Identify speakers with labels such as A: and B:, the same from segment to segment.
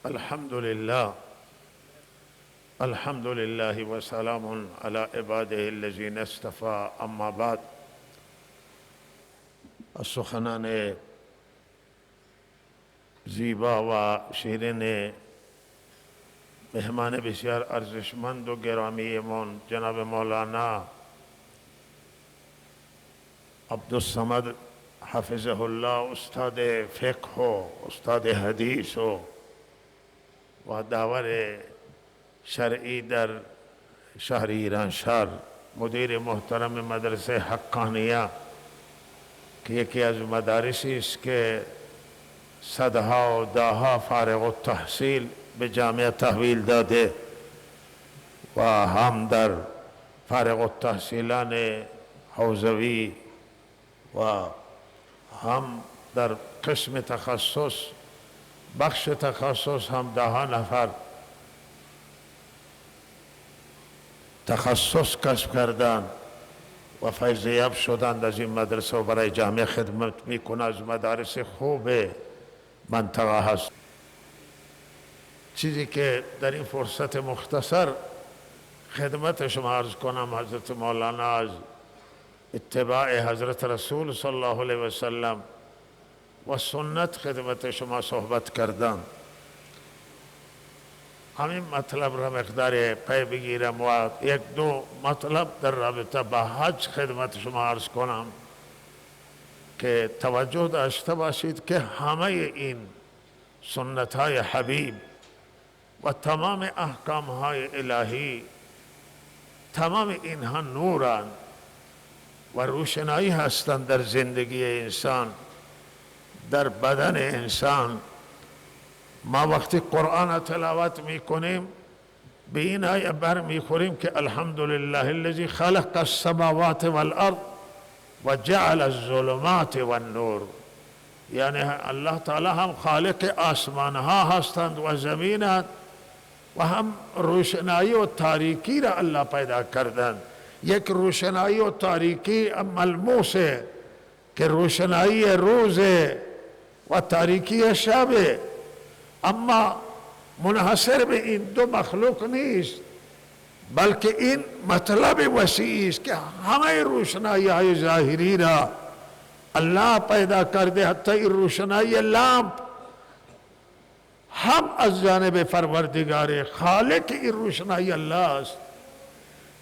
A: الحمد لله الحمد لله وسلام على عباده الذين اصطفى. اما بعد، از سخنان زیبا و شیرین مهمان بسیار ارزشمند و گرامیمان جناب مولانا عبدالصمد حفظه الله، استاد فقه و استاد حدیث و داور شرعی در شهر ایرانشهر، مدیر محترم مدرسه حقانیه که یکی از مدارسی است که صدها و دهها فارغ التحصیل به جامعه تحویل داده و هم در فارغ التحصیلان حوزوی و هم در قسم تخصص بخش تخصص هم 10 نفر تخصص کسب کردند و فیضیاب شدند از این مدرسه و برای جامعه خدمت میکنه. از مدارس خوب منطقه هست. چیزی که در این فرصت مختصر خدمت شما عرض کنم، حضرت مولانا از اتباع حضرت رسول صلی الله علیه و سلم و سنت خدمت شما صحبت کردم. همین مطلب را مقدار پی بگیرم و 1-2 مطلب در رابطه با حج خدمت شما عرض کنم که توجه داشته باشید که همه این سنت های حبیب و تمام احکام های الهی، تمام اینها نورند و روشنایی هستند در زندگی انسان، در بدن انسان. ما وقتی قرآن تلاوت میکنیم به این آیه بر میخوریم که الحمدلله الذی خلق السماوات والارض و جعل الظلمات والنور، یعنی الله تعالی هم خالق آسمان ها هستند و زمینند و هم روشنایی و تاریکی را الله پیدا کردند. یک روشنایی و تاریکی ملموسه که روشنایی روز و تاریکی شب، اما منحصر به این 2 مخلوق نیست، بلکه این مطلب وسیع است که همه روشنایی های ظاهری را الله پیدا کرده. حتی این روشنایی لامپ هم از جانب پروردگار خالق این روشنایی الله است،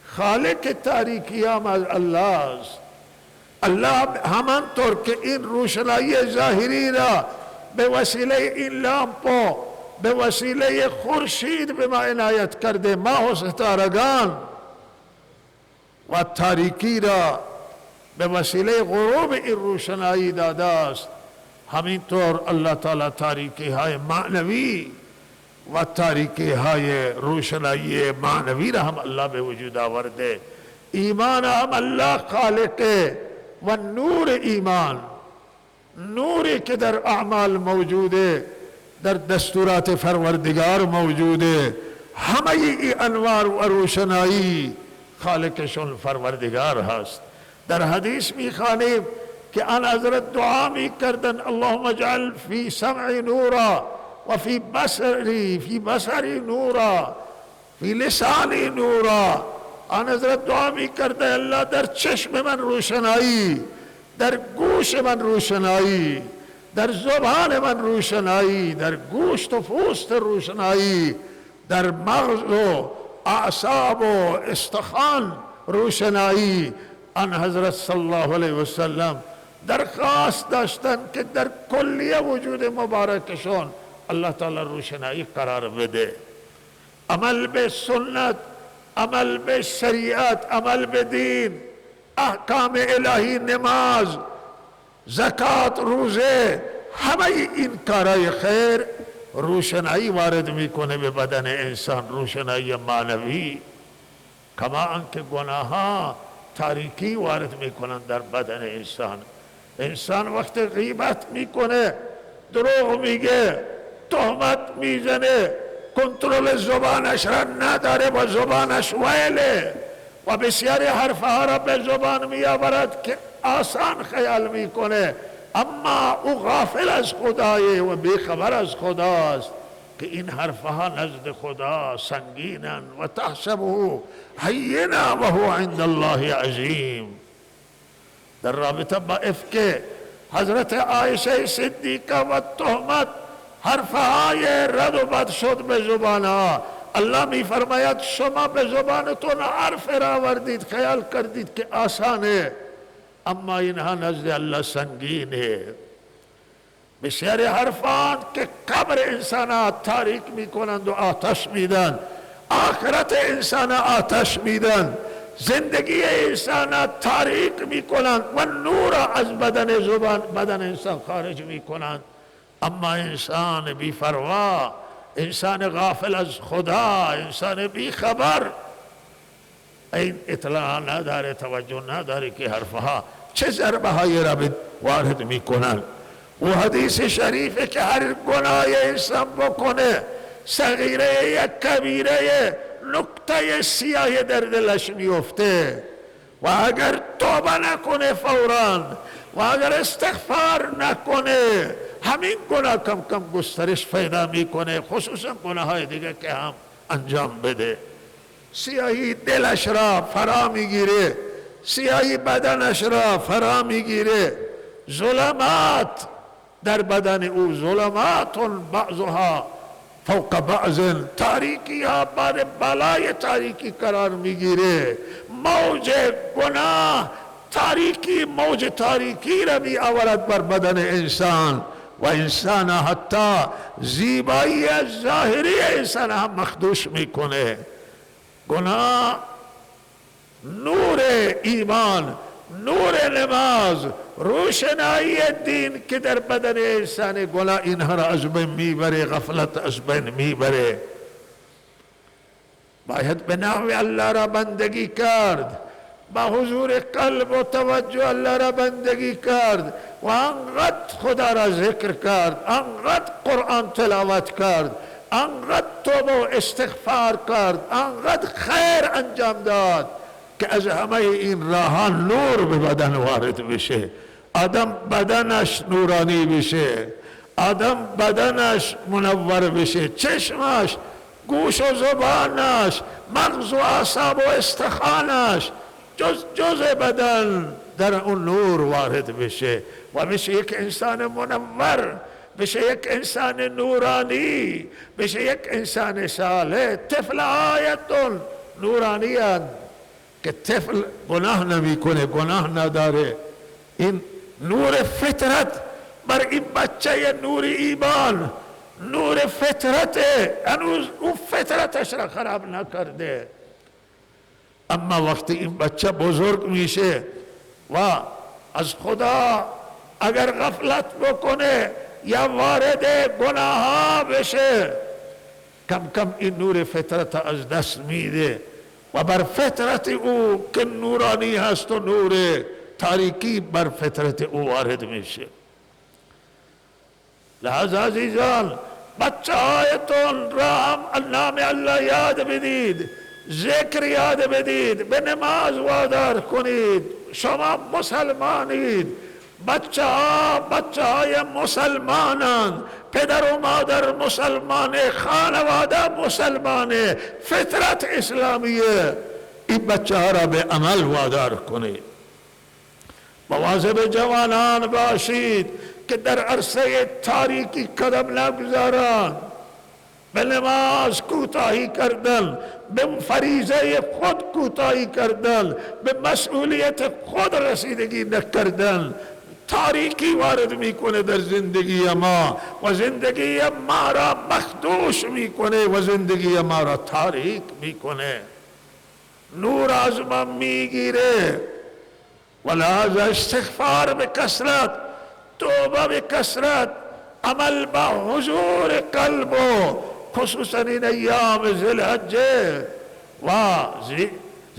A: خالق تاریکی هم از الله است. الله همانطور که این روشنایی ظاهری را به وسیله این لامپ و به وسیله خورشید به ما عنایت کرده، ماه و ستارگان، و تاریکی را به وسیله غروب این روشنایی داده است، همینطور الله تعالی تاریکی های معنوی و تاریکی های روشنایی معنوی را هم الله به وجود آورده. ایمان هم الله خالقه و نور ایمان، نوری که در اعمال موجوده، در دستورات پروردگار موجوده، همه این انوار و روشنایی خالقشون پروردگار هست. در حدیث میخوانیم که آن حضرت دعا میکردن اللهم اجعل فی سمعی نورا و فی بصری نورا فی لسانی نورا. آن حضرت دعا میکرده الله در چشم من روشنایی، در گوش من روشنایی، در زبان من روشنایی، در گوشت و پوست روشنایی، در مغز و اعصاب و استخوان روشنایی. آن حضرت صلی الله علیه و سلم درخواست داشتن که در کلیه وجود مبارکشون الله تعالی روشنایی قرار بده. عمل به سنت، عمل به شریعت، عمل به دین، احکام الهی، نماز، زکات، روزه، همه این کارهای خیر روشنایی وارد میکنه به بدن انسان، روشنایی معنوی. کما آنکه گناه ها تاریکی وارد میکنن در بدن انسان. انسان وقت غیبت میکنه، دروغ میگه، تهمت میزنه، کنترل زبانش را نداره و زبانش ویله و بسیاری حرفها را به زبان میآورد که آسان خیال میکنه، اما او غافل از خدای و بیخبر از خداست. که این حرفها نزد خدا سنگینن و تحسبه هینا و هو عند الله عظیم. در رابطه با افک حضرت عایشه صدیقه و تهمت حرفهای رد و بد شد به زبانها. الله می فرماید شما به زبانتون حرف را آوردید، خیال کردید که آسانه، اما اینها نزد الله سنگینه. بسیاری حرفان که قبر انسان تاریک می کنند و آتش میدن، آخرت انسان آتش میدن، زندگی انسان تاریک می کنند و نور از بدن انسان خارج می کنند. اما انسان بی فروا، انسان غافل از خدا، انسان بی خبر این اطلاع نداره، توجه نداره که حرفها چه ضربه های را وارد می کنند. و حدیث شریفه که هر گناه انسان بکنه، صغیره یا کبیره، نقطه سیاه در دلش میفته و اگر توبه نکنه فوراً و اگر استغفار نکنه، همین گناه کم کم گسترش پیدا میکنه، خصوصا گناه های دیگه که هم انجام بده. سیاهی دلش را فرا میگیره، سیاهی بدنش را فرا میگیره، ظلمات در بدن او، ظلمات بعضها فوق بعض، تاریکی ها بر بالای تاریکی قرار میگیره. موج گناه تاریکی، موج تاریکی را می آورد بر بدن انسان و انسان حتی زیبایی ظاهری انسان هم مخدوش میکنه. گناه نور ایمان، نور نماز، روشنایی دین که در بدن انسان، گناه اینها را از بین میبره، غفلت از بین میبره. باید به نحو الله را بندگی کرد، با حضور قلب و توجه الله را بندگی کرد و انقدر خدا را ذکر کرد، انقدر قرآن تلاوت کرد، انقدر توبه و استغفار کرد، انقدر خیر انجام داد که از همه این راه نور به بدن وارد بشه، آدم بدنش نورانی بشه، آدم بدنش منور بشه، چشمش، گوش و زبانش، مغز و اعصاب و استخوانش، جز بدن در اون نور وارد بشه و بشه یک انسان منور، بشه یک انسان نورانی، بشه یک انسان صالح. طفل آیتون نورانیان که طفل گناه نمی کنه، گناه نداره، این نور فطرت بر این بچه، نور ایمان، نور فطرته، هنوز اون فطرتش را خراب نکرده. اما وقتی این بچه بزرگ میشه و از خدا اگر غفلت بکنه یا وارد گناه ها بشه، کم کم این نور فطرت از دست میده و بر فطرت او که نورانی هست و نور تاریکی بر فطرت او وارد میشه. لحظه عزیزان، بچه هایتون را هم نام الله یاد بدید، ذکر یاد بدید، به نماز وادار کنید. شما مسلمانید، بچه های مسلمانان، پدر و مادر مسلمانه، خانواده مسلمانه، فطرت اسلامیه. این بچه ها را به عمل وادار کنید. مواظب جوانان باشید که در عرصه تاریکی قدم نگذارند، به نماز کوتاهی کردن، به فریضه خود کوتاهی کردن، به مسئولیت خود رسیدگی نکردن، تاریکی وارد میکنه در زندگی ما و زندگی ما را مخدوش میکنه و زندگی ما را تاریک میکنه، نور از ما میگیره. و لحاظ استغفار به کثرت، توبه به کثرت، عمل با حضور قلب و خصوصا این ایام ذی الحجه و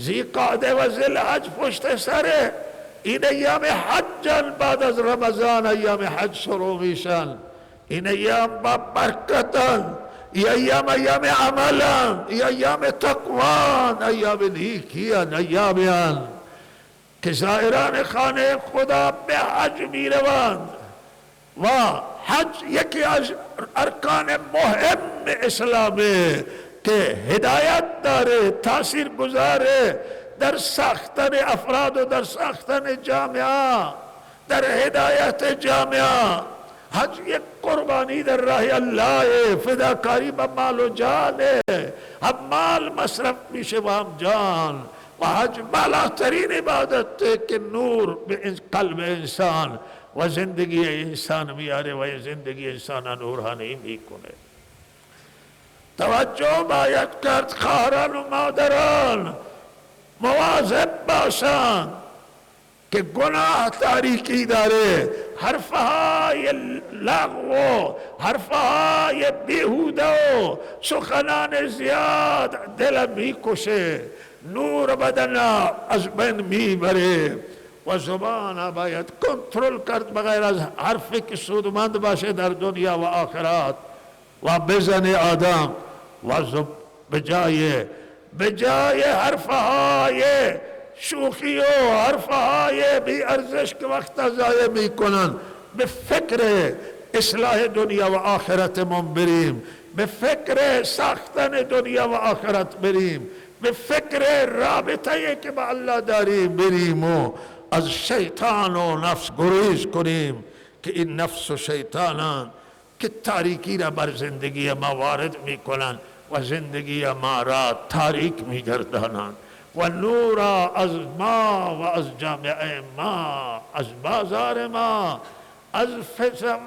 A: ذی قعده و ذی الحج پشت سره، این ایام حجن، بعد از رمضان ایام حج شروع میشن. این ایام با برکتن، این ایام عملن، این ایام تقوان، ایام نیکیان، ایامیان که زائران خانه خدا به حج میروند و حج یکی از ارکان مهم اسلامه که هدایت داره، تاثیر گذاره در ساختن افراد و در ساختن جامعه، در هدایت جامعه. حج یک قربانی در راه الله، فداکاری با مال و جانه. هم مال مصرف میشه و هم جان. و حج بالاترین عبادت ہے کہ نور به قلب انسان و زندگی انسان میاره و زندگی انسان نورانی میکنه. توجه باید کرد خواهران و مادران مواظب باشند که گناه تاریکی داره. حرفهای لغو، حرفهای بیهوده و سخنان زیاد دل میکشه، نور بدن از بین میبره. و زبان باید کنترل کرد بغیر از حرفی که سودمند باشه در دنیا و آخرت و بزن آدم. و به جای حرفهای شوخی و حرفهای بی ارزش که وقت ضایع میکنن، به فکر اصلاح دنیا و آخرتمون بریم، به فکر ساختن دنیا و آخرت بریم، به فکر رابطه‌ای که با الله داریم بریم و از شیطان و نفس گریز کنیم که این نفس و شیطانان که تاریکی را بر زندگی ما وارد میکنن و زندگی ما را تاریک میگردانند و نور از ما و از جامعه ما، از بازار ما، از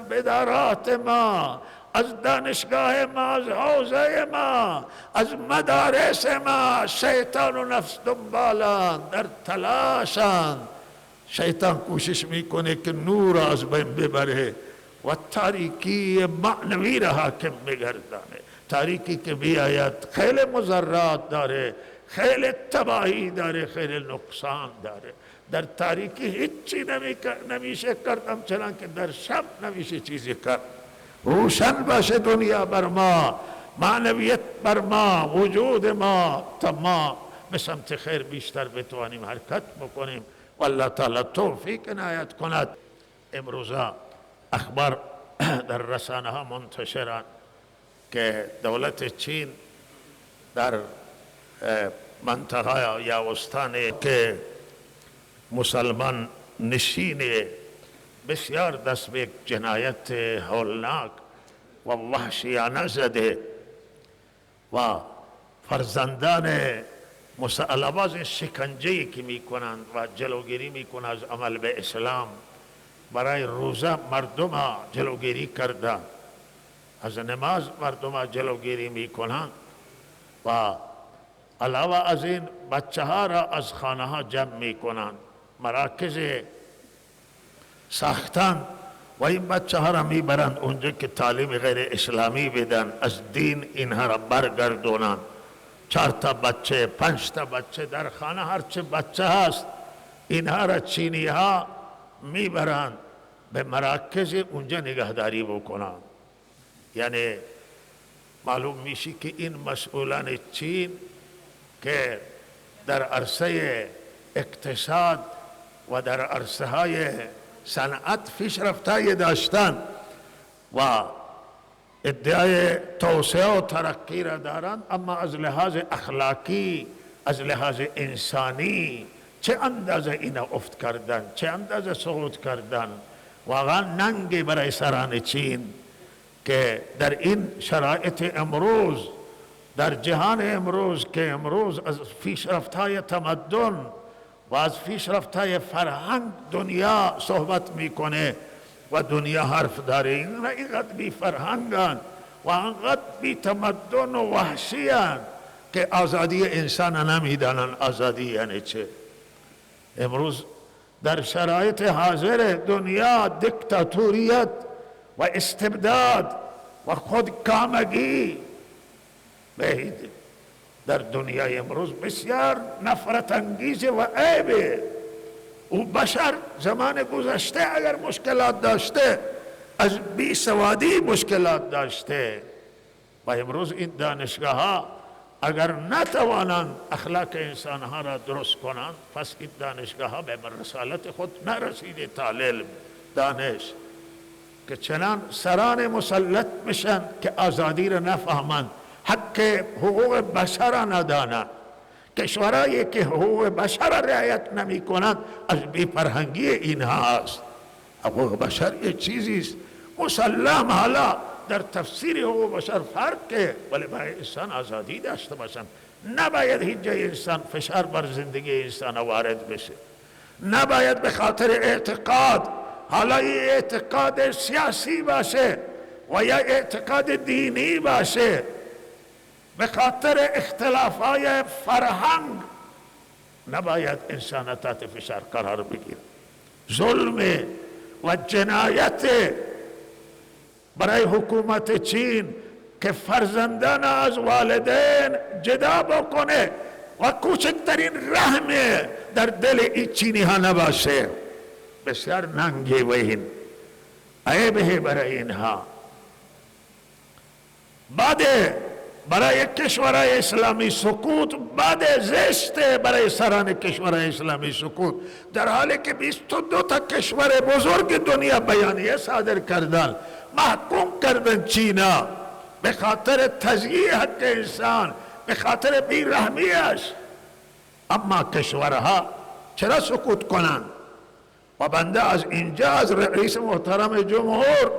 A: بدارات ما، از دانشگاه ما، از حوزه ما، از مدارس ما شیطان و نفس دنبالند، در تلاشند. شیطان کوشش میکنه که نور از بین ببره و تاریکی معنوی را حاکم بگردانه. تاریکی که بیاید خیلی مضرات داره، خیلی تباهی داره، خیلی نقصان داره. در تاریکی هیچی نمیشه کرد، همچنان که در شب نمیشه چیزی کرد. روشن باشه دنیا بر ما، معنویت بر ما، وجود ما، تا ما به سمت خیر بیشتر بتوانیم حرکت بکنیم و الله تعالی توفیق عنایت کند. امروزا اخبار در رسانه ها منتشرند که دولت چین در منطقه یا استانی که مسلمان نشین بسیار دست به جنایت هولناک و وحشیانه زده و فرزندان مسلمان شکنجه‌ای که میکنند و جلوگیری میکنند از عمل به اسلام، برای روزه مردم جلوگیری کردند، از نماز مردم جلوگیری میکنند و علاوه از این بچه ها را از خانه ها جمع میکنند، مراکز ساختن و این بچه ها را میبرند اونجا که تعلیم غیر اسلامی بدن، از دین اینها را برگردونند. 4 تا بچه، 5 تا بچه در خانه، هرچه بچه هست اینها را چینی ها میبرند به مراکز اونجا نگهداری بکنند. یعنی معلوم میشه که این مسئولان چین که در عرصه اقتصاد و در عرصه های صنعت پیشرفت‌های داشتند و ادعای توسعه و ترقی را دارند، اما از لحاظ اخلاقی، از لحاظ انسانی چه اندازه اینا افت کردن، چه اندازه سقوط کردن. واقعا ننگی برای سران چین که در این شرایط امروز، در جهان امروز که امروز از پیشرفت‌های تمدن و از پیشرفت‌های فرهنگ دنیا صحبت میکنه و دنیا حرف داره، اینقدر بی فرهنگن و اینقدر بی تمدن و وحشیان که آزادی انسان نمیدانن آزادی یعنی چه. امروز در شرایط حاضر دنیا دیکتاتوریت و استبداد و خودکامگی در دنیای امروز بسیار نفرت انگیز و عیبه. او بشر زمان گذشته اگر مشکلات داشته، از بی سوادی مشکلات داشته و امروز این دانشگاه ها اگر نتوانند اخلاق انسان ها را درست کنند، پس این دانشگاه ها به رسالت خود نرسیده تا علم، دانش. که چنان سران مسلط بشن که آزادی را نفهمند، حق حقوق بشر را ندانند. کشورهایی که حقوق بشر را رعایت نمی کنند از بی فرهنگی اینها است. حقوق بشر یک چیزی است مسلم، حالا در تفسیر حقوق بشر فرقه، ولی برای انسان آزادی داشته باشند. نباید هیچ جای انسان فشار بر زندگی انسان وارد بشه، نباید به خاطر اعتقاد، حالا این اعتقاد سیاسی باشه و یا اعتقاد دینی باشه، به خاطر اختلافهای فرهنگ نباید انسان تحت فشار قرار بگیره. ظلم و جنایت برای حکومت چین که فرزندان از والدین جدا بکنه و کوچکترین رحم در دل این چینی ها نباشه، بسیار ننگی و این عیبه برای اینها. بعد برای کشورهای اسلامی سکوت، بعد زشته برای سران کشورهای اسلامی سکوت، در حالی که 22 تا کشور بزرگ دنیا بیانیه صادر کردن، محکوم کردن چینا به خاطر تضییع حق انسان، به خاطر بیرحمیش. اما کشورها چرا سکوت کنند؟ و بنده از اینجا از رئیس محترم جمهور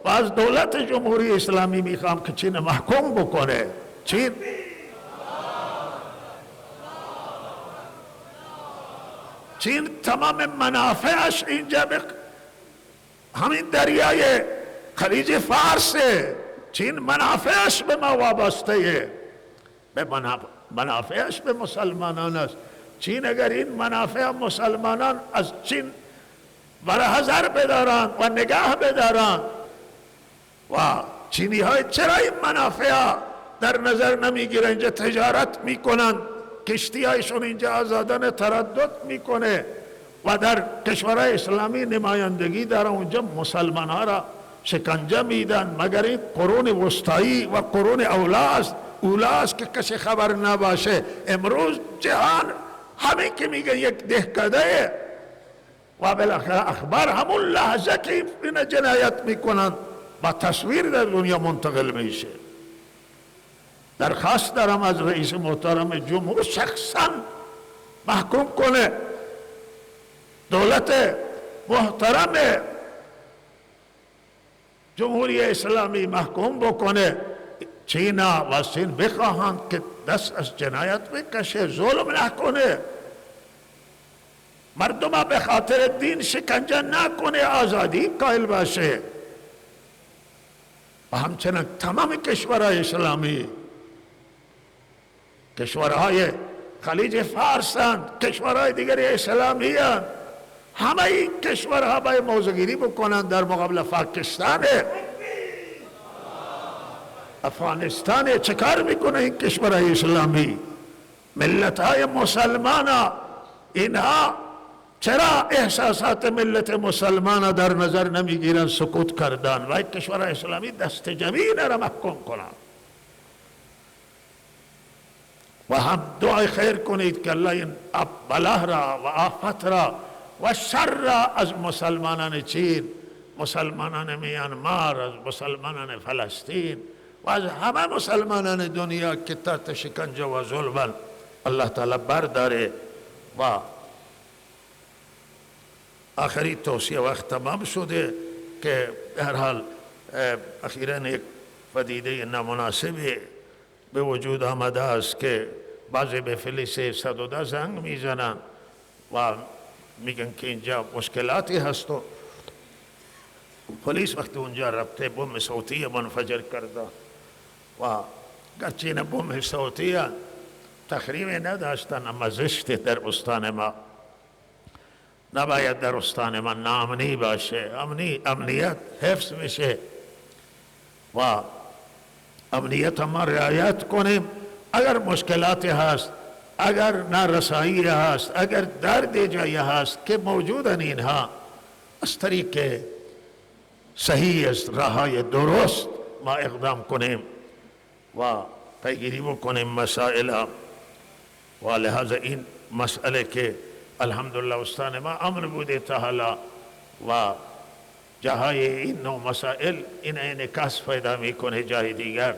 A: و از دولت جمهوری اسلامی میخوام که چین محکوم بکنه. چین تمام منافعش اینجا همین دریای خلیج فارس، چین منافعش به ما وابسته، به منافعش به مسلمانان است. چین اگر این منافع مسلمانان از چین برای حذر بدارن و نگاه بدارن، و چینی های چرا این منافع در نظر نمیگیرن؟ اینجا تجارت میکنن، کشتی هایشون اینجا آزادانه تردد میکنه و در کشورهای اسلامی نمایندگی دارن، اونجا مسلمان ها را شکنجه میدن. مگر این قرون وسطایی و قرون اولاست که کسی خبر نباشه؟ امروز جهان همین که میگه یک دهکده و بالاخره اخبار همون لحظه که این جنایت میکنن با تصویر در دنیا منتقل میشه. درخواست دارم از رئیس محترم جمهور شخصا محکوم کنه، دولت محترم جمهوری اسلامی محکوم بکنه. چینا و سین بخواهند که دست از جنایت بکشه، ظلم نکنه، مردم به خاطر دین شکنجه نکنه، آزادی قائل باشه. و همچنین تمام کشورهای اسلامی، کشورهای خلیج فارس اند، کشورهای دیگر اسلامی اند، همه این کشورها باید موضوعگیری بکنند در مقابل پاکستان، افغانستان. چه کار میکنه این کشورهای اسلامی؟ ملتهای مسلمان اینها چرا احساسات ملت مسلمان در نظر نمیگیرن، سکوت کردن؟ و این کشورهای اسلامی دست جمعی را محکوم کنند. و هم دعای خیر کنید که الله این بلاه را و آفت را و شر را از مسلمانان چین، مسلمانان میانمار، از مسلمانان فلسطین و از همه مسلمانان دنیا که تحت شکنجه و ظلم الله تعالی برداره. و آخری توصیه وقت تمام شده که در حال اخیراً یک پدیده نامناسبی به وجود آمده است که بعضی به پلیس 110 زنگ میزنن و میگن که اینجا مشکلاتی هست و پلیس وقتی اونجا رفته بم صوتی منفجر کرده و گرچه این بم صوتی تخریبی نداشتن، اما زشت در استان ما. نباید در استان ما ناامنی باشه، امنیت حفظ میشه و امنیت ما رعایت کنیم. اگر مشکلاتی هست، اگر نارسایی هست، اگر درد جایی هست که موجودن، اینها از طریق صحیح است، راههای درست ما اقدام کنیم و پیگیری بکنیم مسائل. و لحاظ این مسئله که الحمدلله استان ما امن بوده تا حالا و جاهای این نوع مسائل این انعکاس پیدا میکنه جای دیگر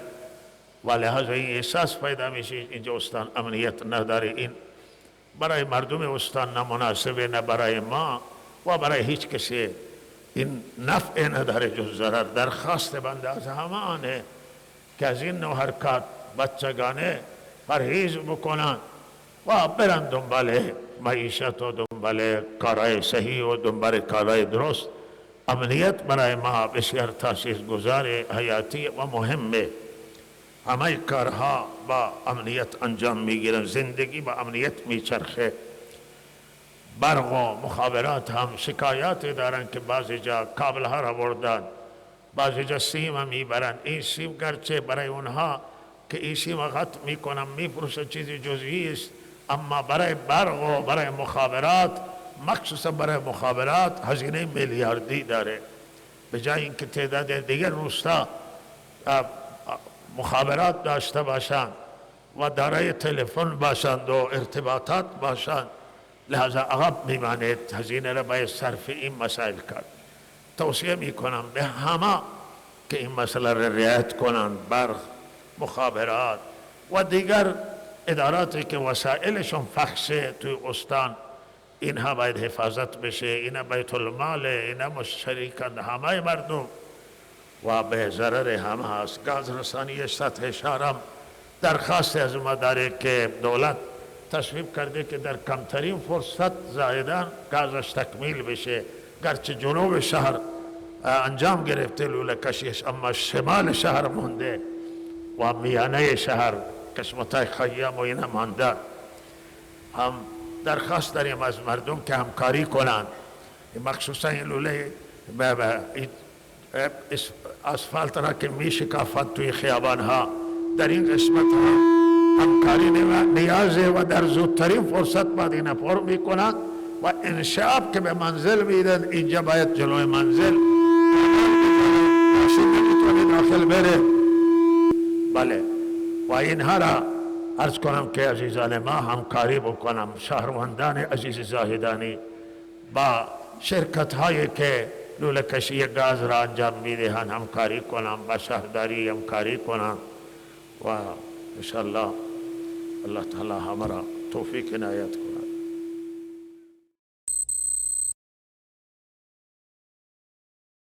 A: و لحاظ این احساس پیدا میشه اینجا استان امنیت نداره، این برای مردم استان نامناسبه، نه برای ما و برای هیچ کسی این نفع نداره جز ضرر. درخواست بنده از همانه که از این نوع حرکات بچگانه پرهیز بکنن و برن دنبال معیشت و دنبال کارهای صحیح و دنبال کارهای درست. امنیت برای ما بسیار تاثیرگذار، حیاتی و مهمه. همه کارها با امنیت انجام میگیرن، زندگی با امنیت میچرخه. برق و مخابرات هم شکایات دارن که بعضی جا کابل ها را بردن، بعضی جا سیم هم میبرن. این سیم گرچه برای اونها که این سیم قطع میکنن میفروشن چیزی جزئی است، اما برای برق و برای مخابرات، مخصوصا برای مخابرات هزینه میلیاردی داره. به جای اینکه تعداد دیگر روستا مخابرات داشته باشند و دارای تلفن باشند و ارتباطات باشند، لحاظا عقب میماند. هزینه را باید صرف این مسائل کرد. توصیه میکنم به همه که این مسئله را رعایت کنند. برق، مخابرات و دیگر اداراتی که وسایلشون فخصه توی استان، اینها باید حفاظت بشه. اینا بیت المال، اینا مشترکند همه مردم و به ضرر همه هست. گاز رسانی سطح شهرم درخواست از ما داره که دولت تصویب کرده که در کمترین فرصت زایدن گازش تکمیل بشه. گرچه جنوب شهر انجام گرفته لوله کشیش، اما شمال شهر مونده و میانه شهر قسمتای خیام و اینا مانده. هم درخواست داریم از مردم که همکاری کنند، مخصوصا این لوله اسفالت را که می شکافت توی خیابان ها، در این قسمت ها همکاری نیازه و در زودترین فرصت باید این پر می کنند و انشعاب که به منزل میدن اینجا باید جلوی منزل ماشین نمیتونه داخل بره. بله و اینها را عرض کنم که عزیزان ما همکاری بکنم، شهروندان عزیز زاهدانی با شرکت هایی که لوله کشی گاز را انجام میدهند همکاری کنم، با شهرداری همکاری کنم و انشاءالله الله تعالی همه را توفیق عنایت کنه.